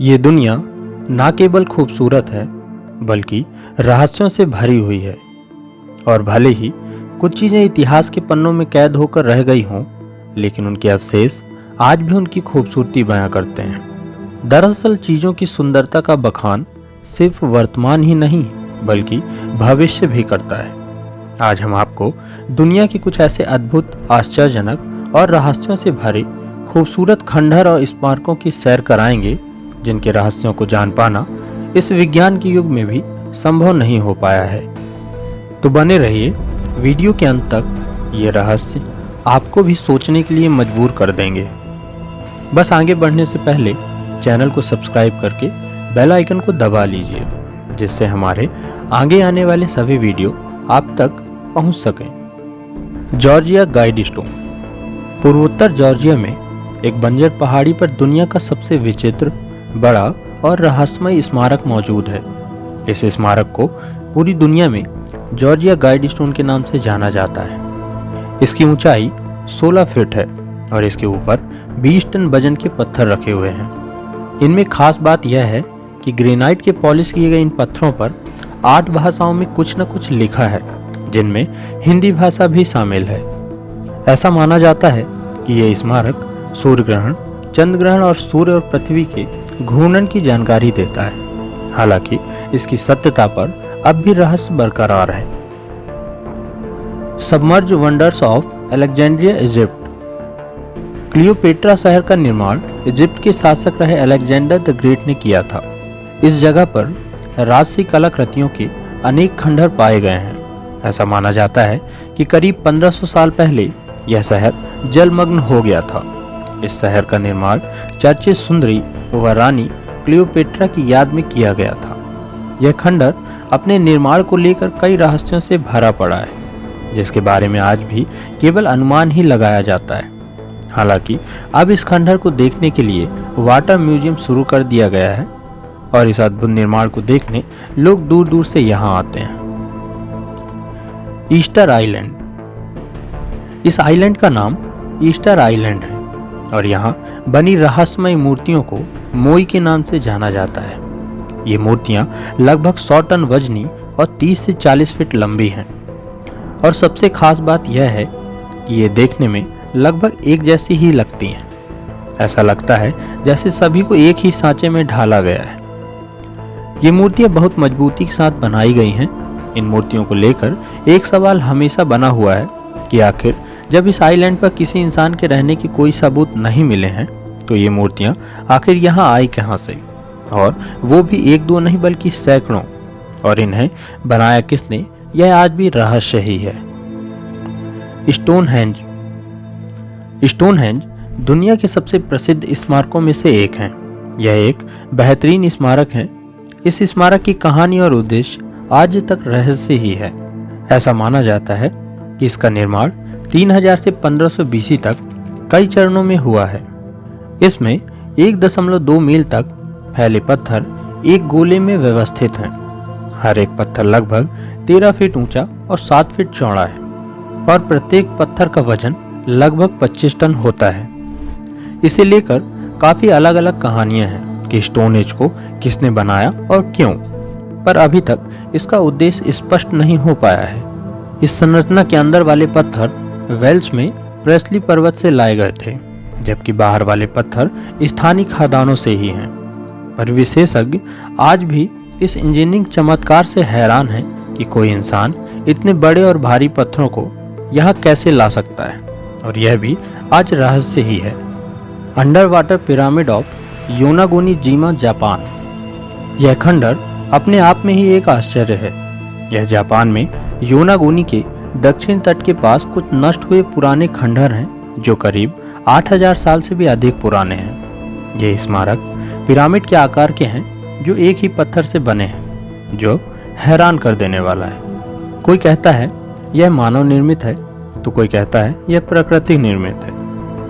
ये दुनिया ना केवल खूबसूरत है बल्कि रहस्यों से भरी हुई है। और भले ही कुछ चीज़ें इतिहास के पन्नों में कैद होकर रह गई हों, लेकिन उनके अवशेष आज भी उनकी खूबसूरती बयां करते हैं। दरअसल चीज़ों की सुंदरता का बखान सिर्फ वर्तमान ही नहीं बल्कि भविष्य भी करता है। आज हम आपको दुनिया के कुछ ऐसे अद्भुत, आश्चर्यजनक और रहस्यों से भरे खूबसूरत खंडहर और स्मारकों की सैर कराएंगे, जिनके रहस्यों को जान पाना इस विज्ञान के युग में भी संभव नहीं हो पाया है। तो बने रहिए वीडियो के अंत तक। ये रहस्य आपको भी सोचने के लिए मजबूर कर देंगे। बस आगे बढ़ने से पहले चैनल को सब्सक्राइब करके बेल आइकन को दबा लीजिए, जिससे हमारे आगे आने वाले सभी वीडियो आप तक पहुंच सकें। Georgia guide stone. पूर्वोत्तर जॉर्जिया में एक बंजर पहाड़ी पर दुनिया का सबसे विचित्र, बड़ा और रहस्यमय स्मारक मौजूद है। इस स्मारक को पूरी दुनिया में जॉर्जिया गाइड स्टोन के नाम से जाना जाता है। इसकी ऊंचाई 16 फीट है और इसके ऊपर 20 टन वजन के पत्थर रखे हुए हैं। इनमें खास बात यह है कि ग्रेनाइट के पॉलिश किए गए इन पत्थरों पर 8 भाषाओं में कुछ न कुछ लिखा है, जिनमें हिंदी भाषा भी शामिल है। ऐसा माना जाता है कि यह स्मारक सूर्य ग्रहण, चंद्र ग्रहण और सूर्य और पृथ्वी के घूर्णन की जानकारी देता है। हालांकि इसकी सत्यता पर अब भी रहस्य बरकरार है। Submerge wonders of Alexandria, Egypt. Cleopatra शहर का निर्माण इजिप्ट के शासक रहे अलेक्जेंडर द ग्रेट ने किया था। इस जगह पर राजसी कलाकृतियों के अनेक खंडहर पाए गए हैं। ऐसा माना जाता है कि करीब 1500 साल पहले यह शहर जलमग्न हो गया था। इस शहर का निर्माण चर्चित सुंदरी व रानी क्लियोपेट्रा की याद में किया गया था। यह खंडहर अपने निर्माण को लेकर कई रहस्यों से भरा पड़ा है, जिसके बारे में आज भी केवल अनुमान ही लगाया जाता है। हालांकि अब इस खंडहर को देखने के लिए वाटर म्यूजियम शुरू कर दिया गया है और इस अद्भुत निर्माण को देखने लोग दूर दूर से यहाँ आते हैं। Easter island. इस आइलैंड का नाम ईस्टर आइलैंड है और यहाँ बनी रहस्यमय मूर्तियों को मोई के नाम से जाना जाता है। ये मूर्तियाँ लगभग 100 टन वजनी और 30 से 40 फीट लंबी हैं। और सबसे खास बात यह है कि ये देखने में लगभग एक जैसी ही लगती हैं। ऐसा लगता है जैसे सभी को एक ही सांचे में ढाला गया है। ये मूर्तियाँ बहुत मजबूती के साथ बनाई गई हैं। इन मूर्तियों को लेकर एक सवाल हमेशा बना हुआ है कि आखिर जब इस आइलैंड पर किसी इंसान के रहने की कोई सबूत नहीं मिले हैं, तो ये मूर्तियाँ आखिर यहाँ आई कहाँ से, और वो भी एक दो नहीं बल्कि सैकड़ों। और इन्हें बनाया किसने, यह आज भी रहस्य ही है। स्टोनहेंज। स्टोनहेंज दुनिया के सबसे प्रसिद्ध स्मारकों में से एक है। यह एक बेहतरीन स्मारक है। इस स्मारक की कहानी और उद्देश्य आज तक रहस्य ही है। ऐसा माना जाता है कि इसका निर्माण 3000 से 1500 BC तक कई चरणों में हुआ है। इसमें 1.2 मील तक फैले पत्थर एक गोले में व्यवस्थित हैं। हर एक पत्थर लगभग 13 फीट ऊंचा और 7 फीट चौड़ा है और प्रत्येक पत्थर का वजन लगभग 25 टन होता है। इसे लेकर काफ़ी अलग अलग कहानियां हैं कि स्टोन एज को किसने बनाया और क्यों, पर अभी तक इसका उद्देश्य स्पष्ट नहीं हो पाया है। इस संरचना के अंदर वाले पत्थर वेल्स में प्रेस्ली पर्वत से लाए गए थे, जबकि बाहर वाले पत्थर स्थानीय खदानों से ही हैं। पर विशेषज्ञ आज भी इस इंजीनियरिंग चमत्कार से हैरान हैं कि कोई इंसान इतने बड़े और भारी पत्थरों को यहाँ कैसे ला सकता है, और यह भी आज रहस्य ही है। Under water pyramid of Yonaguni Jima, Japan. यह खंडहर अपने आप में ही एक आश्चर्य है। यह जापान में योनागोनी के दक्षिण तट के पास कुछ नष्ट हुए पुराने खंडहर हैं, जो करीब 8000 साल से भी अधिक पुराने हैं। ये स्मारक पिरामिड के आकार के हैं, जो एक ही पत्थर से बने हैं, जो हैरान कर देने वाला है। कोई कहता है यह मानव निर्मित है, तो कोई कहता है यह प्रकृति निर्मित है।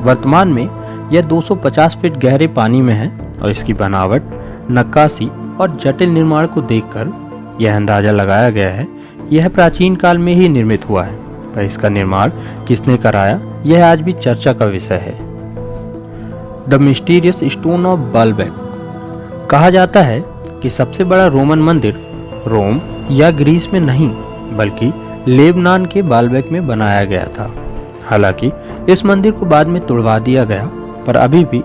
वर्तमान में यह 250 फीट गहरे पानी में है और इसकी बनावट, नक्काशी और जटिल निर्माण को देखकर यह अंदाजा लगाया गया है कि यह प्राचीन काल में ही निर्मित हुआ है। पर इसका निर्माण किसने कराया, यह आज भी चर्चा का विषय है। The mysterious stone of Baalbek. कहा जाता है कि सबसे बड़ा रोमन मंदिर रोम या ग्रीस में नहीं बल्कि लेबनान के बालबेक में बनाया गया था। हालांकि इस मंदिर को बाद में तोड़वा दिया गया, पर अभी भी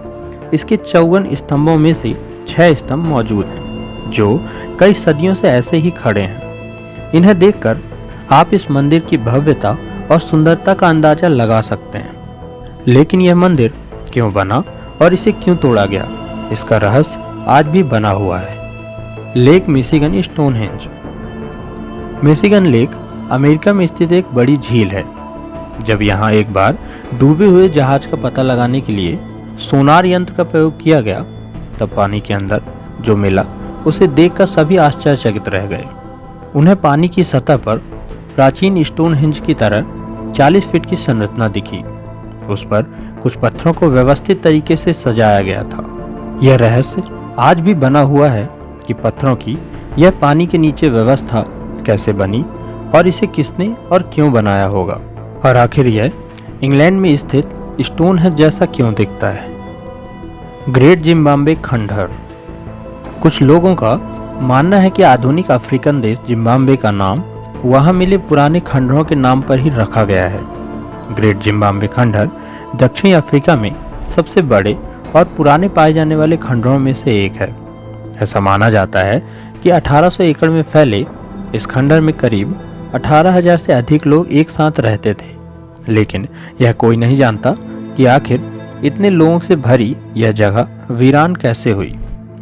इसके 54 स्तंभों में से 6 स्तंभ मौजूद हैं जो कई सदियों से ऐसे ही खड़े हैं। इन्हें देखकर आप इस मंदिर की भव्यता और सुंदरता का अंदाजा लगा सकते हैं। लेकिन यह मंदिर क्यों बना और इसे क्यों तोड़ा गया, इसका रहस्य आज भी बना हुआ है। Lake Michigan Stonehenge. Michigan lake America में स्थित एक बड़ी झील है। जब यहाँ एक बार डूबे हुए जहाज का पता लगाने के लिए सोनार यंत्र का प्रयोग किया गया, तब पानी के अंदर जो मिला उसे देखकर सभी आश्चर्यचकित रह गए। उन्हें पानी की सतह पर प्राचीन स्टोनहेंज की तरह 40 फीट की संरचना दिखी। उस पर कुछ पत्थरों को व्यवस्थित तरीके से सजाया गया था। यह रहस्य आज भी बना हुआ है कि पत्थरों की यह पानी के नीचे व्यवस्था कैसे बनी और इसे किसने और क्यों बनाया होगा, और आखिर यह इंग्लैंड में स्थित स्टोनहेंज जैसा क्यों दिखता है। ग्रेट जिम्बाब्वे खंडहर। कुछ लोगों का मानना है कि आधुनिक अफ्रीकन देश जिम्बाब्वे का नाम वहां मिले पुराने खंडहरों के नाम पर ही रखा गया है। ग्रेट जिम्बाब्वे खंडहर दक्षिणी अफ्रीका में सबसे बड़े और पुराने पाए जाने वाले खंडहरों में से एक है। ऐसा माना जाता है कि 1800 एकड़ में फैले इस खंडहर में करीब 18,000 से अधिक लोग एक साथ रहते थे। लेकिन यह कोई नहीं जानता कि आखिर इतने लोगों से भरी यह जगह वीरान कैसे हुई।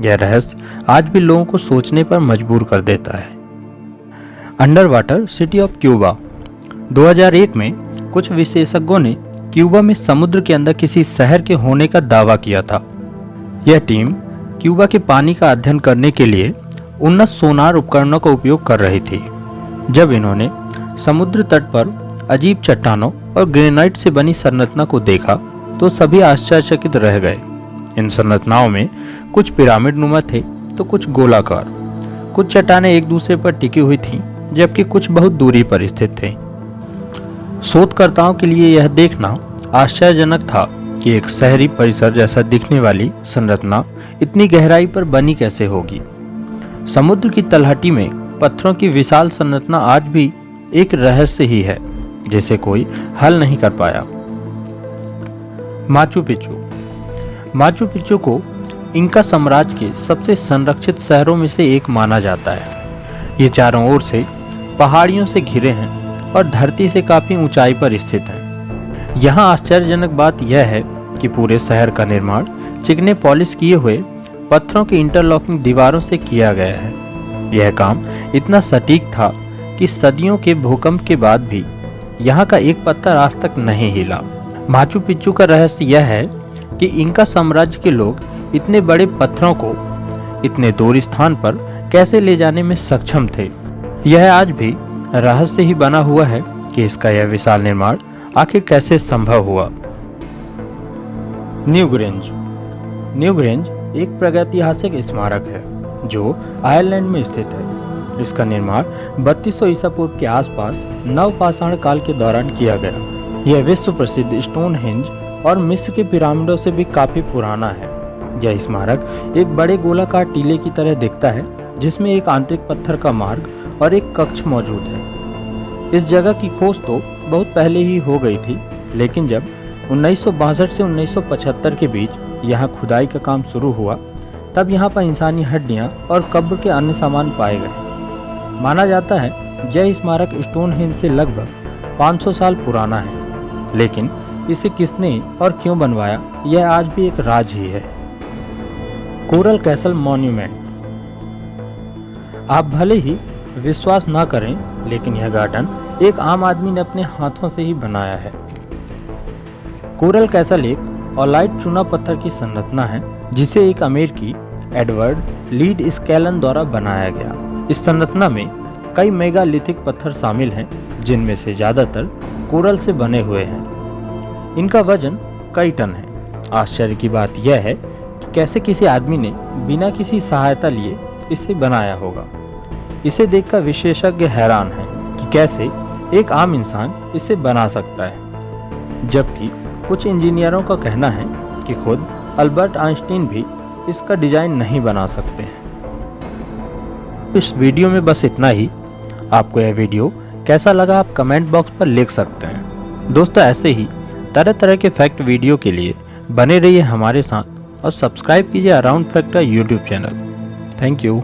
यह रहस्य आज भी लोगों को सोचने पर मजबूर कर देता है। Under water city of Cuba. 2001 में कुछ विशेषज्ञों ने क्यूबा में समुद्र के अंदर किसी शहर के होने का दावा किया था। यह टीम क्यूबा के पानी का अध्ययन करने के लिए उन्नत सोनार उपकरणों का उपयोग कर रही थी। जब इन्होंने समुद्र तट पर अजीब चट्टानों और ग्रेनाइट से बनी संरचना को देखा तो सभी आश्चर्यचकित रह गए। इन संरचनाओं में कुछ पिरामिड नुमा थे तो कुछ गोलाकार। कुछ चट्टानें एक दूसरे पर टिकी हुई थीं, जबकि कुछ बहुत दूरी पर स्थित थे। शोधकर्ताओं के लिए यह देखना आश्चर्यजनक था कि एक शहरी परिसर जैसा दिखने वाली संरचना इतनी गहराई पर बनी कैसे होगी। समुद्र की तलहटी में पत्थरों की विशाल संरचना आज भी एक रहस्य ही है जिसे कोई हल नहीं कर पाया। Machu Picchu. माचू पिच्चू को इंका साम्राज्य के सबसे संरक्षित शहरों में से एक माना जाता है। ये चारों ओर से पहाड़ियों से घिरे हैं और धरती से काफी ऊंचाई पर स्थित है। यहाँ आश्चर्यजनक बात यह है कि पूरे शहर का निर्माण चिकने पॉलिश किए हुए पत्थरों की इंटरलॉकिंग दीवारों से किया गया है। यह काम इतना सटीक था कि सदियों के भूकंप के बाद भी यहाँ का एक पत्थर आज तक नहीं हिला। माचू पिच्चू का रहस्य यह है कि इंका साम्राज्य के लोग इतने बड़े पत्थरों को इतने दूर स्थान पर कैसे ले जाने में सक्षम थे। यह आज भी रहस्य ही बना हुआ है कि इसका यह विशाल निर्माण आखिर कैसे संभव हुआ। न्यूग्रेंज। न्यूग्रेंज एक प्रागैतिहासिक स्मारक है जो आयरलैंड में स्थित है। इसका निर्माण 3200 ईसा पूर्व के आसपास नवपाषाण काल के दौरान किया गया। यह विश्व प्रसिद्ध स्टोनहेंज और मिस्र के पिरामिडों से भी काफी पुराना है। यह स्मारक एक बड़े गोलाकार टीले की तरह दिखता है जिसमें एक आंतरिक पत्थर का मार्ग और एक कक्ष मौजूद है। इस जगह की खोज तो बहुत पहले ही हो गई थी, लेकिन जब 1962 से 1975 के बीच यहाँ खुदाई का काम शुरू हुआ तब यहाँ पर इंसानी हड्डियाँ और कब्र के अन्य सामान पाए गए। माना जाता है यह स्मारक स्टोनहेंज से लगभग 500 साल पुराना है, लेकिन इसे किसने और क्यों बनवाया यह आज भी एक राज ही है। Coral castle monument. आप भले ही विश्वास ना करें, लेकिन यह गार्डन एक आम आदमी ने अपने हाथों से ही बनाया है। कोरल कैसल एक ऑलाइट चूना पत्थर की संरचना है जिसे एक अमेरिकी एडवर्ड लीड स्कैलन द्वारा बनाया गया। इस संरचना में कई मेगालिथिक पत्थर शामिल हैं जिनमें से ज्यादातर कोरल से बने हुए हैं। इनका वजन कई टन है। आश्चर्य की बात यह है कि कैसे किसी आदमी ने बिना किसी सहायता लिए इसे बनाया होगा। इसे देखकर विशेषज्ञ हैरान हैं कि कैसे एक आम इंसान इसे बना सकता है, जबकि कुछ इंजीनियरों का कहना है कि खुद अल्बर्ट आइंस्टीन भी इसका डिजाइन नहीं बना सकते हैं। इस वीडियो में बस इतना ही। आपको यह वीडियो कैसा लगा आप कमेंट बॉक्स पर लिख सकते हैं। दोस्तों, ऐसे ही तरह तरह के फैक्ट वीडियो के लिए बने रहिए हमारे साथ और सब्सक्राइब कीजिए around fact YouTube channel. Thank you.